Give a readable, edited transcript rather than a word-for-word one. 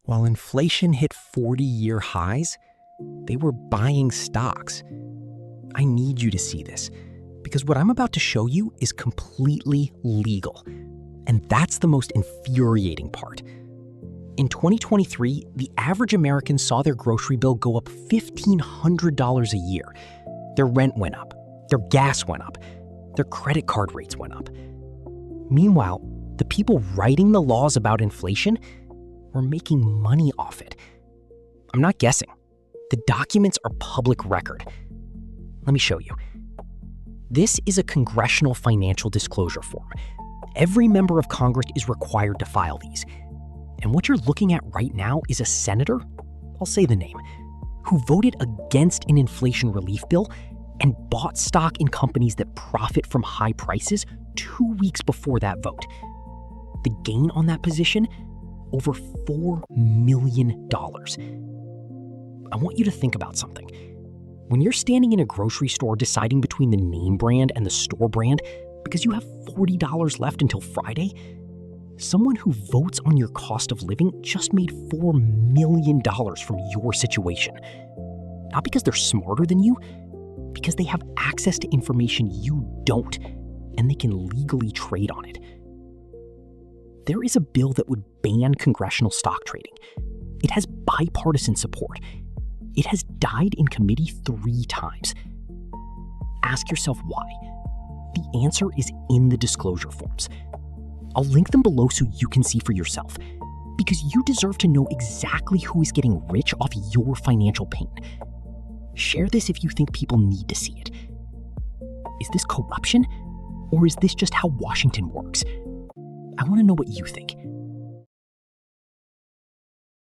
While inflation hit 40-year highs, they were buying stocks. I need you to see this, because what I'm about to show you is completely legal. And that's the most infuriating part. In 2023, the average American saw their grocery bill go up $1,500 a year. Their rent went up, their gas went up, their credit card rates went up. Meanwhile, the people writing the laws about inflation were making money off it. I'm not guessing. The documents are public record. Let me show you. This is a congressional financial disclosure form. Every member of Congress is required to file these. And what you're looking at right now is a senator, I'll say the name, who voted against an inflation relief bill and bought stock in companies that profit from high prices 2 weeks before that vote. The gain on that position? Over $4 million. I want you to think about something. When you're standing in a grocery store deciding between the name brand and the store brand because you have $40 left until Friday, someone who votes on your cost of living just made $4 million from your situation. Not because they're smarter than you, because they have access to information you don't, and they can legally trade on it. There is a bill that would ban congressional stock trading. It has bipartisan support. It has died in committee 3 times. Ask yourself why. The answer is in the disclosure forms. I'll link them below so you can see for yourself, because you deserve to know exactly who is getting rich off your financial pain. Share this if you think people need to see it. Is this corruption? Or is this just how Washington works? I want to know what you think.